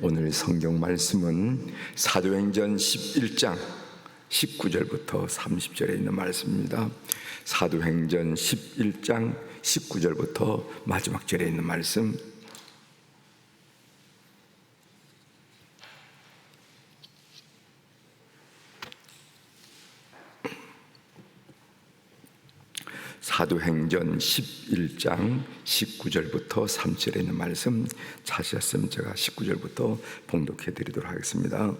오늘 성경 말씀은 사도행전 11장 19절부터 30절에 있는 말씀입니다. 사도행전 11장 19절부터 마지막 절에 있는 말씀. 사도행전 11장 19절부터 3절에 있는 말씀 찾으셨으면 제가 19절부터 봉독해 드리도록 하겠습니다.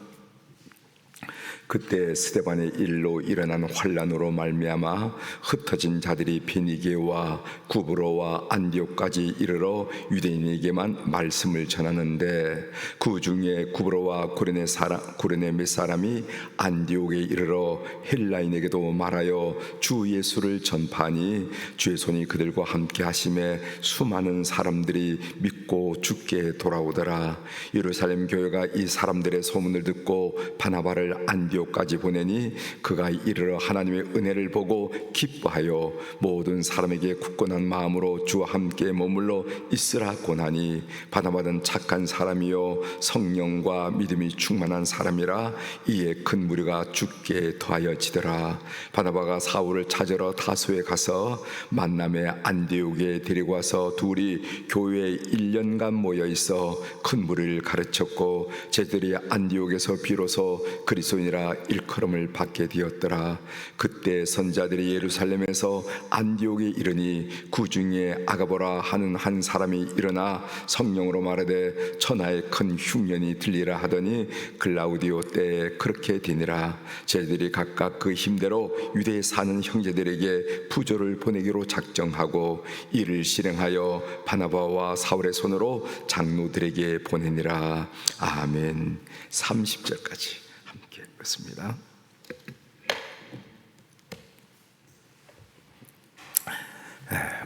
그때 스데반의 일로 일어난 환난으로 말미암아 흩어진 자들이 비니게와 구브로와 안디옥까지 이르러 유대인에게만 말씀을 전하는데, 그 중에 구브로와 구레네 몇 사람이 안디옥에 이르러 헬라인에게도 말하여 주 예수를 전파하니 주의 손이 그들과 함께 하심에 수많은 사람들이 믿고 주께 돌아오더라. 예루살렘 교회가 이 사람들의 소문을 듣고 바나바를 안디옥까지 보내니 그가 이르러 하나님의 은혜를 보고 기뻐하여 모든 사람에게 굳건한 마음으로 주와 함께 머물러 있으라고 하니, 바나바는 착한 사람이요 성령과 믿음이 충만한 사람이라 이에 큰 무리가 주께 더하여지더라. 바나바가 사울을 찾으러 다소에 가서 만남의 안디옥에 데리고 와서 둘이 교회에 1년간 모여 있어 큰 무리를 가르쳤고, 제들이 안디옥에서 비로소 그리스도인이라 일컬음을 받게 되었더라. 그때 선자들이 예루살렘에서 안디옥에 이르니 그 중에 아가보라 하는 한 사람이 일어나 성령으로 말하되 천하의 큰 흉년이 들리라 하더니 글라우디오 때에 그렇게 되니라. 제들이 각각 그 힘대로 유대에 사는 형제들에게 부조를 보내기로 작정하고 이를 실행하여 바나바와 사울의 손으로 장로들에게 보내니라. 아멘. 30절까지 함께 읽겠습니다.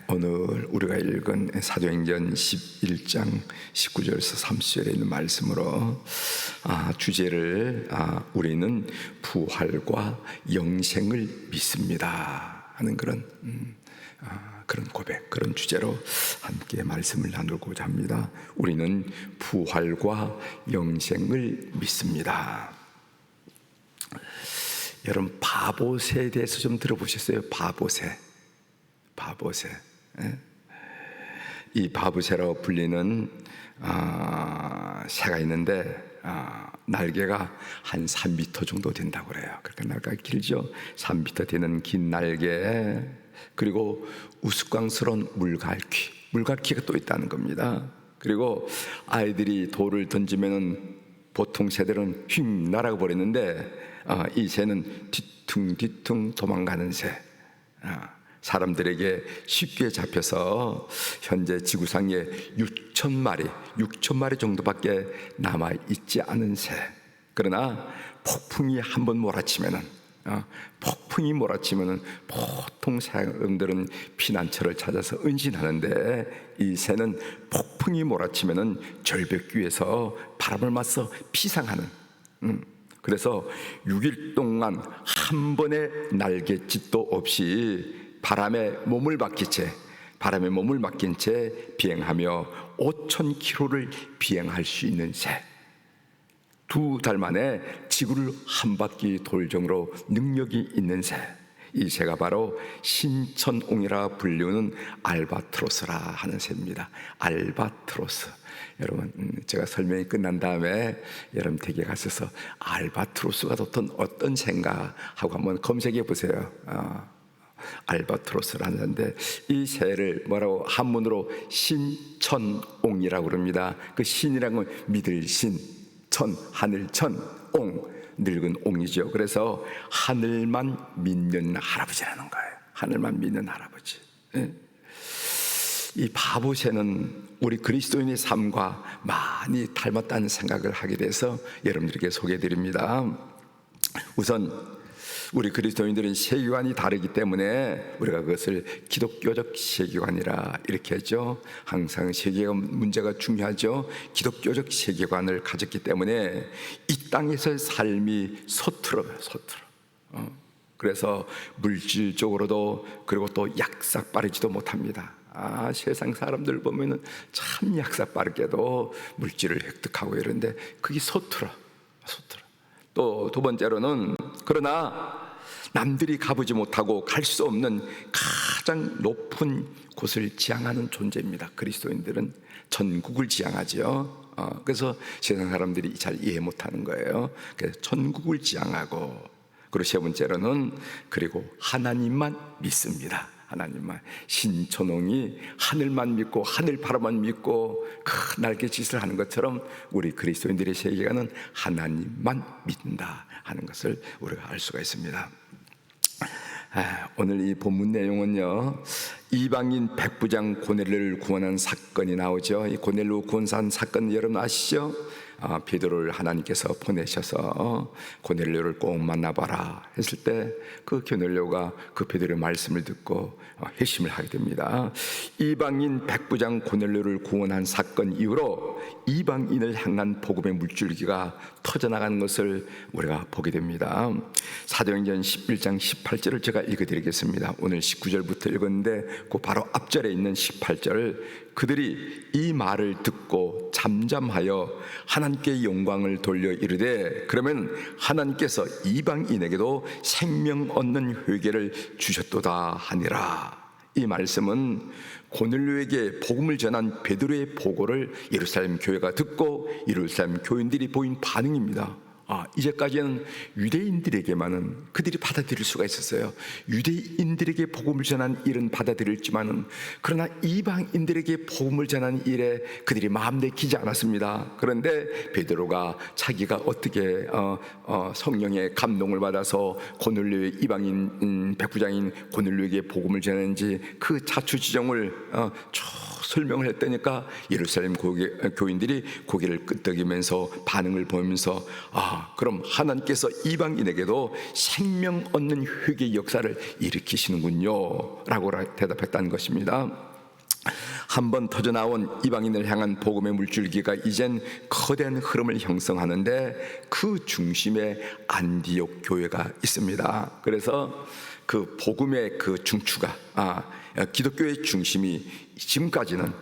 오늘 우리가 읽은 사도행전 11장 19절에서 30절에 있는 말씀으로 주제를 우리는 부활과 영생을 믿습니다 하는 그런 고백, 그런 주제로 함께 말씀을 나누고자 합니다. 우리는 부활과 영생을 믿습니다. 여러분, 바보새에 대해서 좀 들어보셨어요? 바보새. 이 바보새라고 불리는 새가 있는데 날개가 한 3m 정도 된다고 그래요. 그러니까 날개가 길죠. 3m 되는 긴 날개, 그리고 우스꽝스러운 물갈퀴가 또 있다는 겁니다. 그리고 아이들이 돌을 던지면은 보통 새들은 휙 날아가 버리는데 이 새는 뒤퉁 도망가는 새. 사람들에게 쉽게 잡혀서 현재 지구상에 6천 마리 정도밖에 남아있지 않은 새. 그러나 폭풍이 한번 몰아치면은 보통 사람들은 피난처를 찾아서 은신하는데, 이 새는 폭풍이 몰아치면은 절벽 위에서 바람을 맞서 피상하는, 그래서 6일 동안 한 번의 날갯짓도 없이 바람에 몸을 맡긴 채 비행하며 5,000km를 비행할 수 있는 새. 2달 만에 지구를 한 바퀴 돌 정도로 능력이 있는 새. 이 새가 바로 신천옹이라 불리는 알바트로스라 하는 새입니다. 알바트로스. 여러분, 제가 설명이 끝난 다음에 여러분 댁에 가셔서 알바트로스가 어떤 새인가 하고 한번 검색해 보세요. 알바트로스라는데, 이 새를 뭐라고 한문으로 신천옹이라고 그럽니다. 그 신이라는 건 믿을 신, 천, 하늘 천, 옹, 늙은 옹이죠. 그래서 하늘만 믿는 할아버지라는 거예요. 하늘만 믿는 할아버지. 이 바보새는 우리 그리스도인의 삶과 많이 닮았다는 생각을 하게 돼서 여러분들에게 소개해드립니다. 우선 우리 그리스도인들은 세계관이 다르기 때문에 우리가 그것을 기독교적 세계관이라 이렇게 하죠. 항상 세계관 문제가 중요하죠. 기독교적 세계관을 가졌기 때문에 이 땅에서의 삶이 서툴어요. 그래서 물질적으로도, 그리고 또 약삭빠르지도 못합니다. 세상 사람들 보면은 참 약사 빠르게도 물질을 획득하고 이런데 그게 서툴어. 또 두 번째로는, 그러나 남들이 가보지 못하고 갈 수 없는 가장 높은 곳을 지향하는 존재입니다. 그리스도인들은 전국을 지향하죠. 그래서 세상 사람들이 잘 이해 못하는 거예요. 그래서 전국을 지향하고, 그리고 세 번째로는 그리고 하나님만 믿습니다. 하나님만. 신천홍이 하늘만 믿고 하늘 바라만 믿고 큰 날갯짓을 하는 것처럼 우리 그리스도인들의 세계관은 하나님만 믿는다 하는 것을 우리가 알 수가 있습니다. 오늘 이 본문 내용은요, 이방인 백부장 고넬료를 구원한 사건이 나오죠. 이 고넬료 구원한 사건 여러분 아시죠? 베드로를 하나님께서 보내셔서 고넬료를 꼭 만나봐라 했을 때 그 고넬료가 그 베드로의 말씀을 듣고 회심을 하게 됩니다. 이방인 백부장 고넬료를 구원한 사건 이후로 이방인을 향한 복음의 물줄기가 터져나가는 것을 우리가 보게 됩니다. 사도행전 11장 18절을 제가 읽어드리겠습니다. 오늘 19절부터 읽었는데 그 바로 앞절에 있는 18절, 그들이 이 말을 듣고 잠잠하여 하나님께 영광을 돌려 이르되, 그러면 하나님께서 이방인에게도 생명 얻는 회개를 주셨도다 하니라. 이 말씀은 고넬료에게 복음을 전한 베드로의 보고를 예루살렘 교회가 듣고 예루살렘 교인들이 보인 반응입니다. 이제까지는 유대인들에게만은 그들이 받아들일 수가 있었어요. 유대인들에게 복음을 전한 일은 받아들였지만은, 그러나 이방인들에게 복음을 전한 일에 그들이 마음 내키지 않았습니다. 그런데 베드로가 자기가 어떻게 성령의 감동을 받아서 고넬료의 이방인 백부장인 고넬료에게 복음을 전했는지 그 자초지종을 설명을 했다니까 예루살렘 교인들이 고개를 끄덕이면서 반응을 보이면서, 그럼 하나님께서 이방인에게도 생명 얻는 회개 역사를 일으키시는군요 라고 대답했다는 것입니다. 한번 터져나온 이방인을 향한 복음의 물줄기가 이젠 거대한 흐름을 형성하는데 그 중심에 안디옥 교회가 있습니다. 그래서 그 복음의 그 중추가, 기독교의 중심이 지금까지는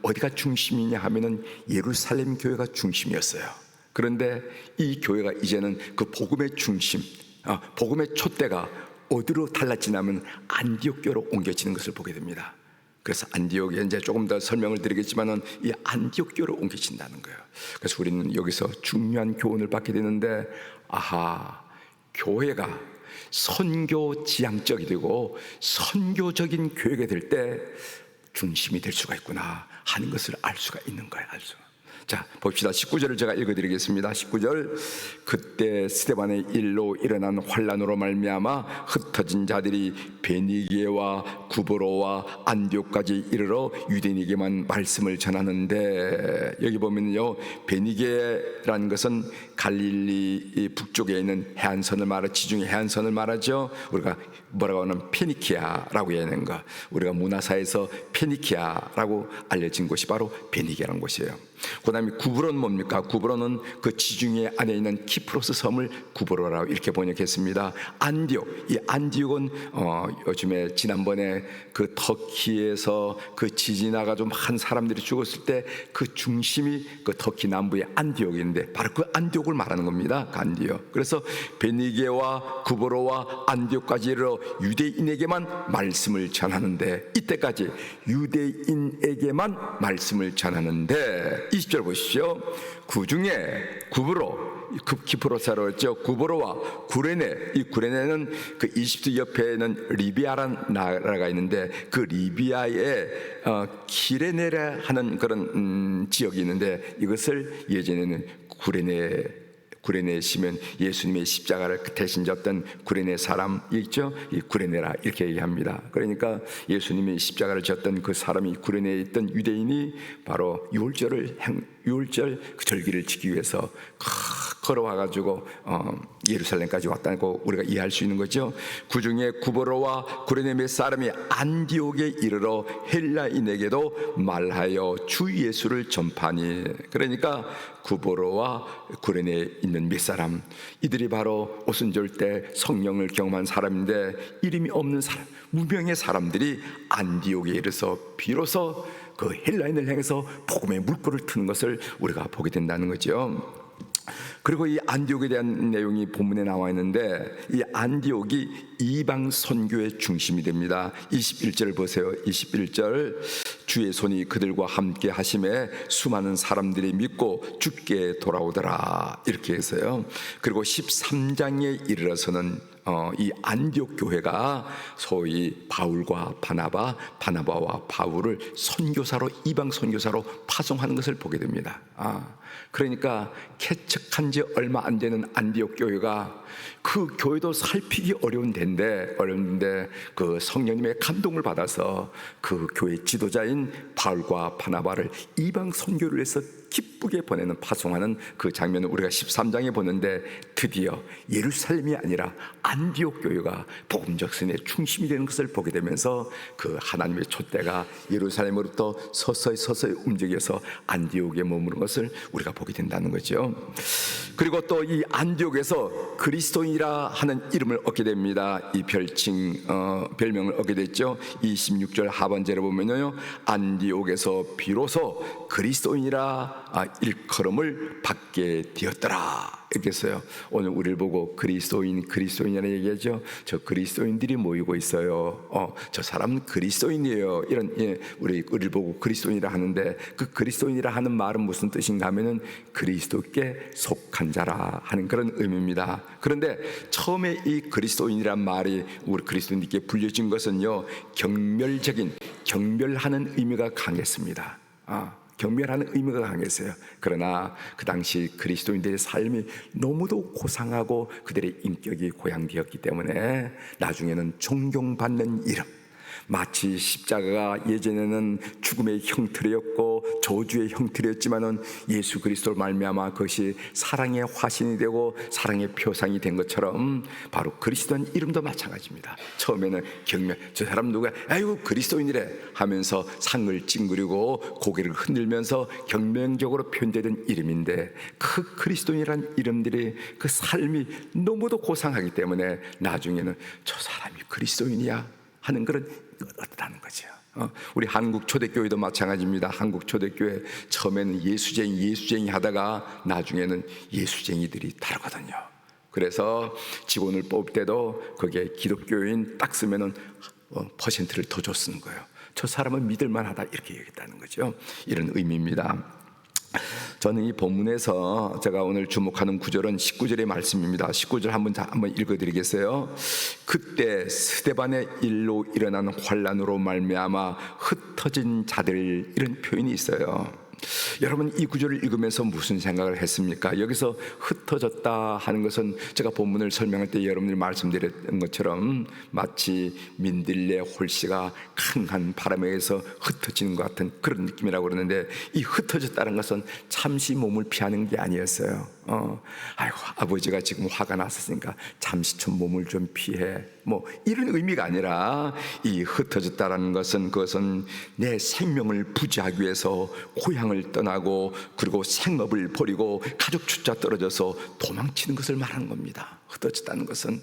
어디가 중심이냐 하면은 예루살렘 교회가 중심이었어요. 그런데 이 교회가 이제는 그 복음의 중심, 복음의 촛대가 어디로 달라지냐면 안디옥 교회로 옮겨지는 것을 보게 됩니다. 그래서 안디옥에 이제 조금 더 설명을 드리겠지만은 이 안디옥 교회로 옮겨진다는 거예요. 그래서 우리는 여기서 중요한 교훈을 받게 되는데, 교회가 선교 지향적이 되고 선교적인 교회가 될 때 중심이 될 수가 있구나 하는 것을 알 수가 있는 거예요. 자, 봅시다. 19절을 제가 읽어드리겠습니다. 19절, 그때 스데반의 일로 일어난 환난으로 말미암아 흩어진 자들이 베니게와 구브로와 안디옥까지 이르러 유대인에게만 말씀을 전하는데, 여기 보면요, 베니게라는 것은 갈릴리 북쪽에 있는 해안선을 말하죠. 지중해 해안선을 말하죠. 우리가 뭐라고 하는 페니키아라고 하는 것, 우리가 문화사에서 페니키아라고 알려진 곳이 바로 베니게라는 곳이에요. 그 다음에 구브로는 뭡니까? 구브로는 그 지중해 안에 있는 키프로스 섬을 구브로라고 이렇게 번역했습니다. 안디옥, 이 안디옥은 요즘에 지난번에 그 터키에서 그 지진이 나가지고 많은 사람들이 죽었을 때 그 중심이 그 터키 남부의 안디옥인데 바로 그 안디옥을 말하는 겁니다. 그 안디옥. 그래서 베니게와 구브로와 안디옥까지 이르러 유대인에게만 말씀을 전하는데, 이때까지 유대인에게만 말씀을 전하는데 20절 보십시오. 그 중에 구브로, 키프로스라고 했죠. 구브로와 구레네, 이 구레네는 그 이집트 옆에는 리비아라는 나라가 있는데 그 리비아에 키레네라 하는 그런 지역이 있는데, 이것을 예전에는 구레네 시면 예수님의 십자가를 대신 졌던 구레네 사람 있죠? 이 구레네라 이렇게 얘기합니다. 그러니까 예수님의 십자가를 졌던 그 사람이 구레네에 있던 유대인이 바로 유월절 그 절기를 지키기 위해서 걸어와가지고 예루살렘까지 왔다고 우리가 이해할 수 있는 거죠. 그 중에 구브로와 구레네 몇 사람이 안디옥에 이르러 헬라인에게도 말하여 주 예수를 전파하니. 그러니까 구브로와 구레네에 있는 몇 사람, 이들이 바로 오순절 때 성령을 경험한 사람인데 이름이 없는 사람, 무명의 사람들이 안디옥에 이르러서 비로소 그 헬라인을 향해서 복음의 물꼬를 트는 것을 우리가 보게 된다는 거죠. 그리고 이 안디옥에 대한 내용이 본문에 나와 있는데, 이 안디옥이 이방 선교의 중심이 됩니다. 21절 보세요. 21절, 주의 손이 그들과 함께 하심에 수많은 사람들이 믿고 주께 돌아오더라, 이렇게 해서요. 그리고 13장에 이르러서는 이 안디옥 교회가 소위 바울과 바나바, 바나바와 바울을 선교사로, 이방 선교사로 파송하는 것을 보게 됩니다. 그러니까 개척한 지 얼마 안 되는 안디옥 교회가, 그 교회도 살피기 어려운 데인데 그 성령님의 감동을 받아서 그 교회 지도자인 바울과 바나바를 이방 선교를 해서 기쁘게 보내는, 파송하는 그 장면을 우리가 13장에 보는데, 드디어 예루살렘이 아니라 안디옥 교회가 복음적 선의 중심이 되는 것을 보게 되면서 그 하나님의 촛대가 예루살렘으로부터 서서히 움직여서 안디옥에 머무는 것을 우리가 보게 된다는 거죠. 그리고 또 이 안디옥에서 그리스도인이라 하는 이름을 얻게 됩니다. 이 별명을 얻게 됐죠. 26절 하반절에 보면요, 안디옥에서 비로소 그리스도인이라 일컬음을 받게 되었더라, 이렇게 했어요. 오늘 우리를 보고 그리스도인이라는 얘기하죠. 저 그리스도인들이 모이고 있어요. 저 사람은 그리스도인이에요. 이런, 우리를 보고 그리스도인이라 하는데, 그 그리스도인이라 하는 말은 무슨 뜻인가 하면은 그리스도께 속한 자라 하는 그런 의미입니다. 그런데 처음에 이 그리스도인이란 말이 우리 그리스도인들께 불려진 것은요, 경멸하는 의미가 강했습니다. 경멸하는 의미가 강했어요. 그러나 그 당시 그리스도인들의 삶이 너무도 고상하고 그들의 인격이 고양되었기 때문에 나중에는 존경받는 이름, 마치 십자가가 예전에는 죽음의 형틀이었고 저주의 형틀이었지만은 예수 그리스도로 말미암아 그것이 사랑의 화신이 되고 사랑의 표상이 된 것처럼, 바로 그리스도인 이름도 마찬가지입니다. 처음에는 저 사람 누구야? 아이고 그리스도인이래 하면서 상을 찡그리고 고개를 흔들면서 경명적으로 표현되던 이름인데, 그 그리스도인이란 이름들이 그 삶이 너무도 고상하기 때문에 나중에는 저 사람이 그리스도인이야 하는 그런 어떻다는 거죠. 우리 한국 초대교회도 마찬가지입니다. 한국 초대교회 처음에는 예수쟁이 하다가 나중에는 예수쟁이들이 다르거든요. 그래서 직원을 뽑을 때도 거기에 기독교인 딱 쓰면은 퍼센트를 더 줬는 거예요. 저 사람은 믿을만하다, 이렇게 얘기했다는 거죠. 이런 의미입니다. 저는 이 본문에서 제가 오늘 주목하는 구절은 19절의 말씀입니다. 19절 한번 읽어드리겠어요. 그때 스데반의 일로 일어난 환난으로 말미암아 흩어진 자들, 이런 표현이 있어요. 여러분, 이 구절을 읽으면서 무슨 생각을 했습니까? 여기서 흩어졌다 하는 것은 제가 본문을 설명할 때 여러분들이 말씀드렸던 것처럼 마치 민들레 홀씨가 강한 바람에 의해서 흩어지는 것 같은 그런 느낌이라고 그러는데, 이 흩어졌다는 것은 잠시 몸을 피하는 게 아니었어요. 아이고 아버지가 지금 화가 났으니까 잠시 좀 몸을 좀 피해, 뭐 이런 의미가 아니라, 이 흩어졌다라는 것은 그것은 내 생명을 부지하기 위해서 고향을 떠나고 그리고 생업을 버리고 가족 숫자 떨어져서 도망치는 것을 말하는 겁니다. 흩어졌다는 것은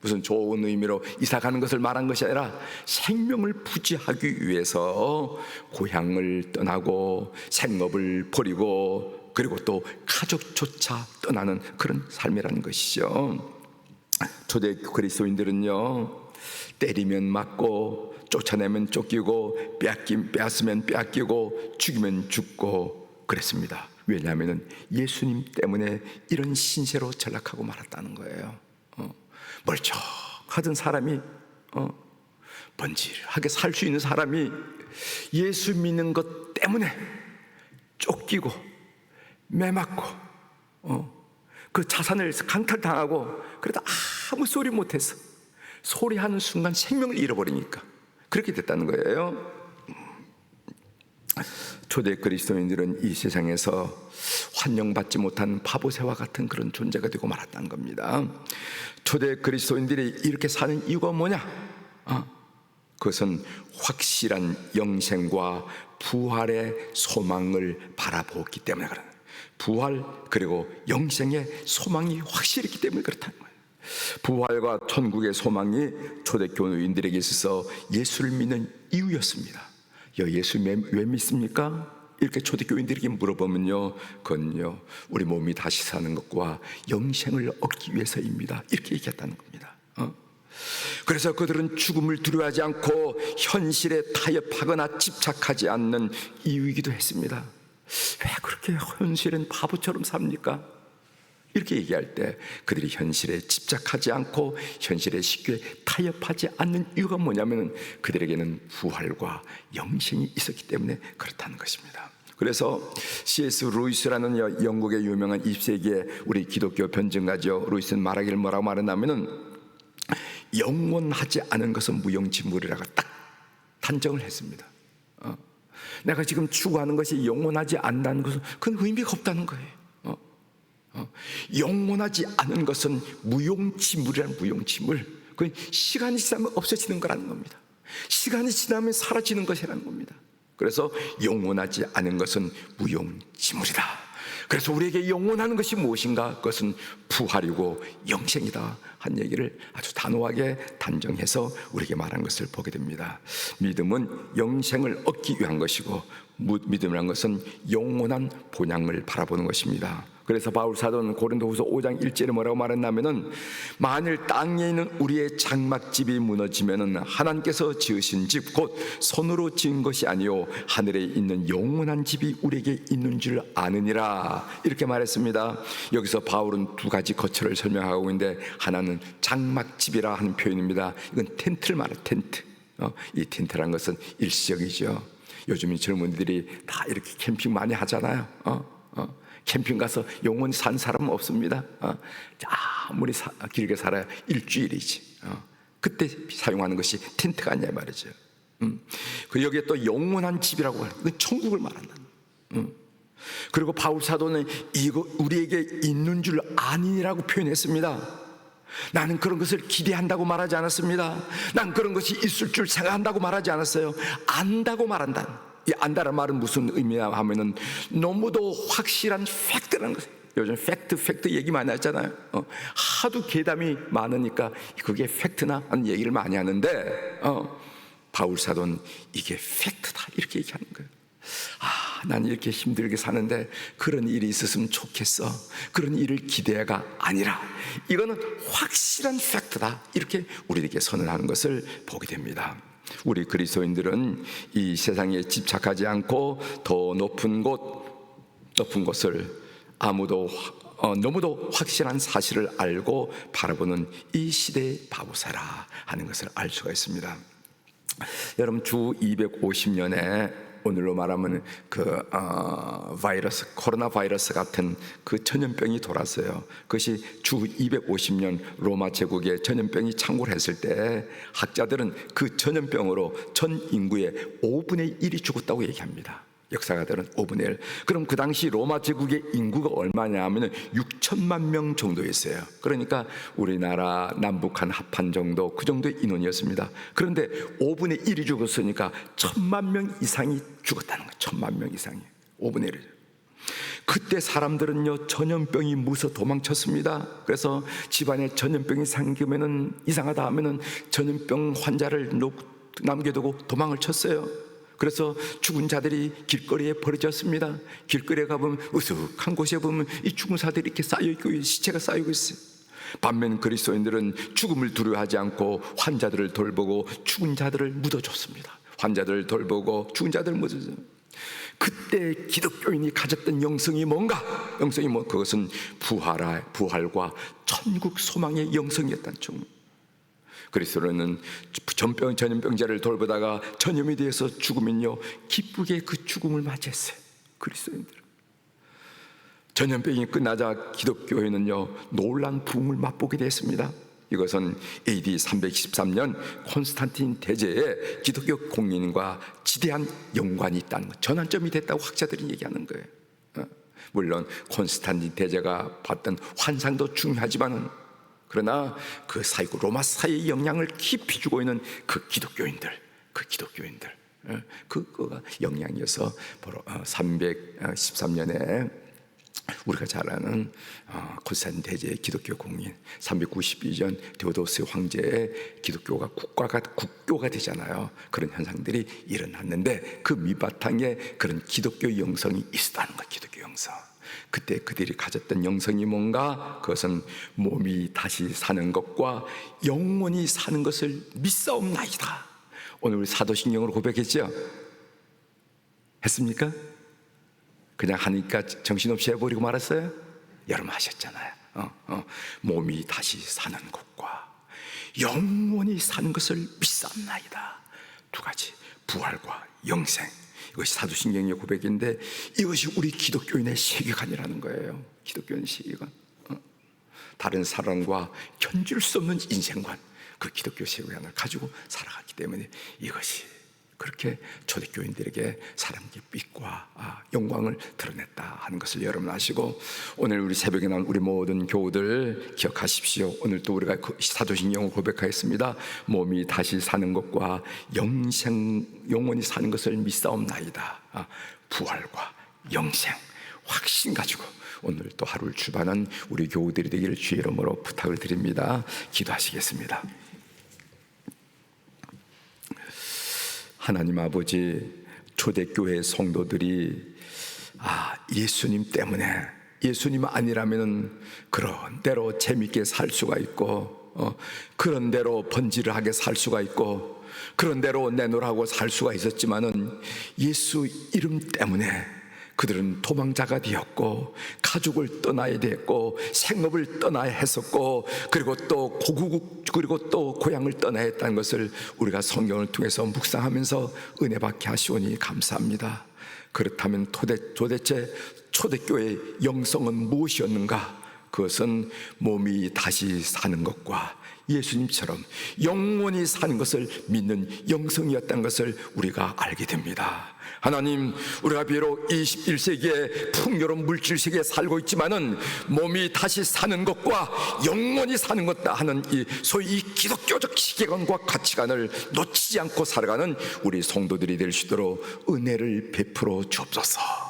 무슨 좋은 의미로 이사 가는 것을 말한 것이 아니라 생명을 부지하기 위해서 고향을 떠나고 생업을 버리고 그리고 또 가족조차 떠나는 그런 삶이라는 것이죠. 초대 그리스도인들은요, 때리면 맞고 쫓아내면 쫓기고 빼앗으면 빼앗기고 죽이면 죽고 그랬습니다. 왜냐하면 예수님 때문에 이런 신세로 전락하고 말았다는 거예요. 멀쩡하던 사람이, 번질하게 살 수 있는 사람이 예수 믿는 것 때문에 쫓기고 매맞고 그 자산을 강탈당하고, 그래도 아무 소리 못해서 소리하는 순간 생명을 잃어버리니까 그렇게 됐다는 거예요. 초대 그리스도인들은 이 세상에서 환영받지 못한 바보새와 같은 그런 존재가 되고 말았다는 겁니다. 초대 그리스도인들이 이렇게 사는 이유가 뭐냐? 그것은 확실한 영생과 부활의 소망을 바라보기 때문에 그래요. 부활 그리고 영생의 소망이 확실히 있기 때문에 그렇다는 거예요. 부활과 천국의 소망이 초대교인들에게 있어서 예수를 믿는 이유였습니다. 예수 왜 믿습니까? 이렇게 초대교인들에게 물어보면요, 그건요, 우리 몸이 다시 사는 것과 영생을 얻기 위해서입니다. 이렇게 얘기했다는 겁니다. 그래서 그들은 죽음을 두려워하지 않고 현실에 타협하거나 집착하지 않는 이유이기도 했습니다. 왜 그렇게 현실은 바보처럼 삽니까? 이렇게 얘기할 때 그들이 현실에 집착하지 않고 현실에 쉽게 타협하지 않는 이유가 뭐냐면 그들에게는 부활과 영생이 있었기 때문에 그렇다는 것입니다. 그래서 C.S. 루이스라는 영국의 유명한 20세기의 우리 기독교 변증가죠. 루이스는 말하기를 뭐라고 말했냐면은 영원하지 않은 것은 무용지물이라고 딱 단정을 했습니다. 내가 지금 추구하는 것이 영원하지 않다는 것은 그건 의미가 없다는 거예요. 영원하지 않은 것은 무용지물이라는 무용지물. 그건 시간이 지나면 없어지는 거라는 겁니다. 시간이 지나면 사라지는 것이라는 겁니다. 그래서 영원하지 않은 것은 무용지물이다. 그래서 우리에게 영원한 것이 무엇인가? 그것은 부활이고 영생이다 한 얘기를 아주 단호하게 단정해서 우리에게 말한 것을 보게 됩니다. 믿음은 영생을 얻기 위한 것이고 믿음이란 것은 영원한 본향을 바라보는 것입니다. 그래서 바울 사도는 고린도후서 5장 1절에 뭐라고 말했냐면은 만일 땅에 있는 우리의 장막집이 무너지면은 하나님께서 지으신 집 곧 손으로 지은 것이 아니요 하늘에 있는 영원한 집이 우리에게 있는 줄 아느니라 이렇게 말했습니다. 여기서 바울은 두 가지 거처를 설명하고 있는데 하나는 장막집이라 하는 표현입니다. 이건 텐트를 말해요. 텐트. 이 텐트라는 것은 일시적이죠. 요즘 이 젊은이들이 다 이렇게 캠핑 많이 하잖아요. 캠핑 가서 영원히 산 사람은 없습니다. 아무리 길게 살아야 일주일이지. 그때 사용하는 것이 텐트가 아니냐 말이죠. 그 여기에 또 영원한 집이라고 하는 건 천국을 말한다. 그리고 바울 사도는 이거 우리에게 있는 줄 아니라고 표현했습니다. 나는 그런 것을 기대한다고 말하지 않았습니다. 난 그런 것이 있을 줄 생각한다고 말하지 않았어요. 안다고 말한다. 이 안다는 말은 무슨 의미냐 하면은 너무도 확실한 팩트라는 거예요. 요즘 팩트 얘기 많이 하잖아요. 하도 괴담이 많으니까 그게 팩트나 하는 얘기를 많이 하는데 바울 사도는 이게 팩트다 이렇게 얘기하는 거예요. 난 이렇게 힘들게 사는데 그런 일이 있었으면 좋겠어. 그런 일을 기대가 아니라 이거는 확실한 팩트다 이렇게 우리에게 선언하는 것을 보게 됩니다. 우리 그리스도인들은 이 세상에 집착하지 않고 더 높은 곳을 너무도 확실한 사실을 알고 바라보는 이 시대의 바보사라 하는 것을 알 수가 있습니다. 여러분 주 250년에 오늘로 말하면 코로나 바이러스 같은 그 전염병이 돌았어요. 그것이 주 250년 로마 제국에 전염병이 창궐했을 때 학자들은 그 전염병으로 전 인구의 5분의 1이 죽었다고 얘기합니다. 역사가들은 5분의 1. 그럼 그 당시 로마 제국의 인구가 얼마냐 하면 6천만 명 정도였어요. 그러니까 우리나라 남북한 합한 정도 그 정도의 인원이었습니다. 그런데 5분의 1이 죽었으니까 1,000만 명 이상이 죽었다는 거예요. 1,000만 명 이상이 5분의 1이죠. 그때 사람들은요 전염병이 무서 도망쳤습니다. 그래서 집안에 전염병이 생기면은 이상하다 하면은 전염병 환자를 남겨두고 도망을 쳤어요. 그래서 죽은 자들이 길거리에 버려졌습니다. 길거리에 가보면 으슥한 곳에 보면 이 죽은 사들이 이렇게 쌓여있고 시체가 쌓이고 있어요. 반면 그리스도인들은 죽음을 두려워하지 않고 환자들을 돌보고 죽은 자들을 묻어줬습니다. 환자들을 돌보고 죽은 자들을 묻어줬어요. 그때 기독교인이 가졌던 영성이 뭔가? 그것은 부활과 천국 소망의 영성이었다는 점. 그리스도는 전염병자를 돌보다가 전염이 되어서 죽으면요 기쁘게 그 죽음을 맞이했어요. 그리스도인들은 전염병이 끝나자 기독교회는요 놀란 부흥을 맛보게 됐습니다. 이것은 AD 323년 콘스탄틴 대제의 기독교 공인과 지대한 연관이 있다는 것, 전환점이 됐다고 학자들이 얘기하는 거예요. 물론 콘스탄틴 대제가 봤던 환상도 중요하지만은, 그러나 그 사이고 로마 사회의 영향을 깊이 주고 있는 그 기독교인들, 그거가 영향이어서 바로 313년에 우리가 잘 아는 콘스탄틴 대제의 기독교 공인, 392년 데오도스 황제의 기독교가 국교가 되잖아요. 그런 현상들이 일어났는데 그 밑바탕에 그런 기독교 영성이 있었다는 거예요. 기독교 영성. 그때 그들이 가졌던 영성이 뭔가? 그것은 몸이 다시 사는 것과 영원히 사는 것을 믿사옵나이다. 오늘 우리 사도신경으로 고백했죠? 했습니까? 그냥 하니까 정신없이 해버리고 말았어요? 여러분 하셨잖아요. 몸이 다시 사는 것과 영원히 사는 것을 믿사옵나이다. 두 가지, 부활과 영생. 이것이 사도신경의 고백인데 이것이 우리 기독교인의 세계관이라는 거예요. 기독교인 세계관. 다른 사람과 견줄 수 없는 인생관, 그 기독교 세계관을 가지고 살아갔기 때문에 이것이 그렇게 초대교인들에게 사람의 빛과 영광을 드러냈다 하는 것을 여러분 아시고, 오늘 우리 새벽에 나온 우리 모든 교우들 기억하십시오. 오늘 또 우리가 사도신경을 고백하였습니다. 몸이 다시 사는 것과 영원히 사는 것을 믿사옵나이다. 부활과 영생 확신 가지고 오늘 또 하루를 출발하는 우리 교우들이 되기를 주의 이름으로 부탁을 드립니다. 기도하시겠습니다. 하나님 아버지, 초대교회 성도들이 예수님 때문에, 예수님 아니라면 그런 대로 재밌게 살 수가 있고, 그런 대로 번지르하게 살 수가 있고, 그런 대로 내놓으라고 살 수가 있었지만은 예수 이름 때문에 그들은 도망자가 되었고, 가족을 떠나야 됐고, 생업을 떠나야 했었고, 그리고 또 고국, 그리고 또 고향을 떠나야 했다는 것을 우리가 성경을 통해서 묵상하면서 은혜 받게 하시오니 감사합니다. 그렇다면 도대체 초대교회의 영성은 무엇이었는가? 그것은 몸이 다시 사는 것과 예수님처럼 영원히 사는 것을 믿는 영성이었다는 것을 우리가 알게 됩니다. 하나님, 우리가 비록 21세기의 풍요로운 물질세계에 살고 있지만은 몸이 다시 사는 것과 영원히 사는 것다 하는 이 소위 이 기독교적 시계관과 가치관을 놓치지 않고 살아가는 우리 성도들이 될 수 있도록 은혜를 베풀어 주옵소서.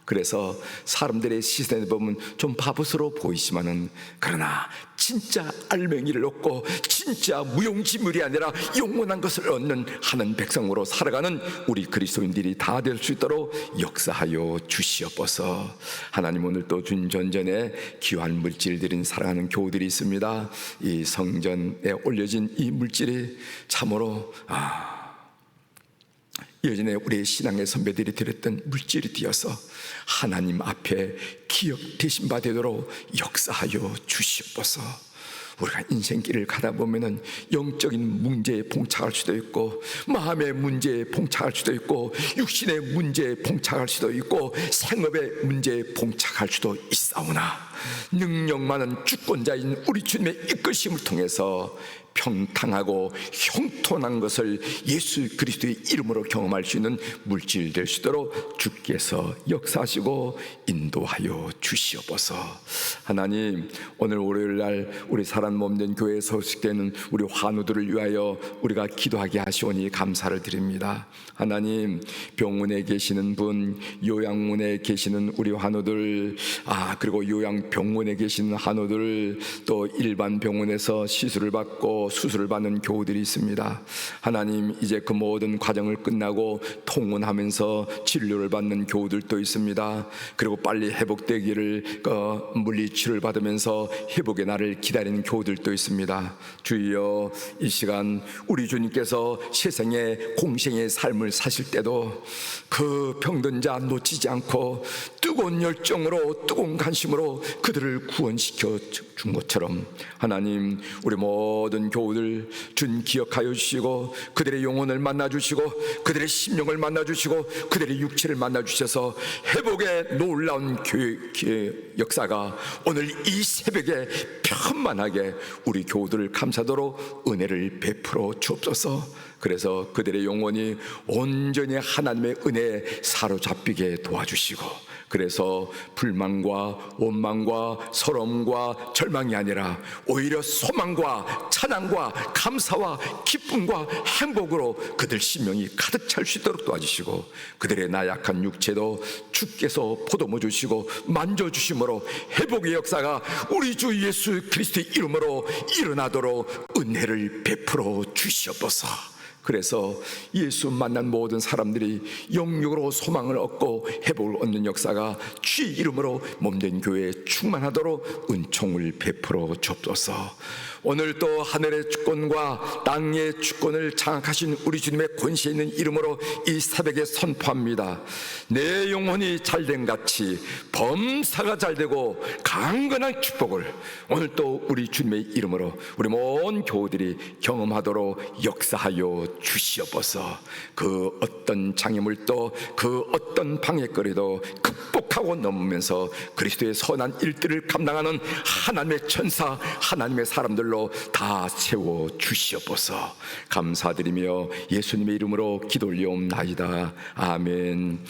그래서 사람들의 시선에 보면 좀 바보스러워 보이지만은, 그러나 진짜 알맹이를 얻고 진짜 무용지물이 아니라 영원한 것을 얻는 하는 백성으로 살아가는 우리 그리스도인들이 다 될 수 있도록 역사하여 주시옵소서. 하나님, 오늘 또 전전에 귀한 물질들인 사랑하는 교우들이 있습니다. 이 성전에 올려진 이 물질이 참으로 예전에 우리 신앙의 선배들이 드렸던 물질이 되어서 하나님 앞에 기억되신 바 되도록 역사하여 주시옵소서. 우리가 인생길을 가다 보면은 영적인 문제에 봉착할 수도 있고, 마음의 문제에 봉착할 수도 있고, 육신의 문제에 봉착할 수도 있고, 생업의 문제에 봉착할 수도 있사오나 능력 많은 주권자인 우리 주님의 이끄심을 통해서 평탄하고 형통한 것을 예수 그리스도의 이름으로 경험할 수 있는 물질 될 수 있도록 주께서 역사하시고 인도하여 주시옵소서. 하나님, 오늘 월요일날 우리 사람 몸된 교회에 소식되는 우리 환우들을 위하여 우리가 기도하게 하시오니 감사를 드립니다. 하나님, 병원에 계시는 분, 요양원에 계시는 우리 환우들, 그리고 요양병원에 계시는 환우들, 또 일반 병원에서 시술을 받고 수술을 받는 교우들이 있습니다. 하나님, 이제 그 모든 과정을 끝나고 통원하면서 치료를 받는 교우들도 있습니다. 그리고 빨리 회복되기를 물리치료를 받으면서 회복의 날을 기다리는 교우들도 있습니다. 주여, 이 시간 우리 주님께서 세상의 공생의 삶을 사실 때도 그 병든 자 놓치지 않고 뜨거운 열정으로, 뜨거운 관심으로 그들을 구원시켜 준 것처럼 하나님, 우리 모든 교우들 준 기억하여 주시고 그들의 영혼을 만나 주시고 그들의 심령을 만나 주시고 그들의 육체를 만나 주셔서 회복의 놀라운 교회 역사가 오늘 이 새벽에 편만하게 우리 교우들을 감사도록 은혜를 베풀어 주옵소서. 그래서 그들의 영혼이 온전히 하나님의 은혜에 사로잡히게 도와주시고, 그래서 불만과 원망과 서러움과 절망이 아니라 오히려 소망과 찬양과 감사와 기쁨과 행복으로 그들 심령이 가득 찰 수 있도록 도와주시고, 그들의 나약한 육체도 주께서 보듬어 주시고 만져주심으로 회복의 역사가 우리 주 예수 그리스도의 이름으로 일어나도록 은혜를 베풀어 주시옵소서. 그래서 예수 만난 모든 사람들이 영육으로 소망을 얻고 회복을 얻는 역사가 주의 이름으로 몸된 교회에 충만하도록 은총을 베풀어 주옵소서. 오늘 또 하늘의 주권과 땅의 주권을 장악하신 우리 주님의 권세 있는 이름으로 이 새벽에 선포합니다. 내 영혼이 잘된 같이 범사가 잘되고 강건한 축복을 오늘 또 우리 주님의 이름으로 우리 모든 교우들이 경험하도록 역사하여 주시옵소서. 그 어떤 장애물도 그 어떤 방해거리도 극복하고 넘으면서 그리스도의 선한 일들을 감당하는 하나님의 천사, 하나님의 사람들로 다 세워 주시옵소서. 감사드리며 예수님의 이름으로 기도 올려옵나이다. 아멘.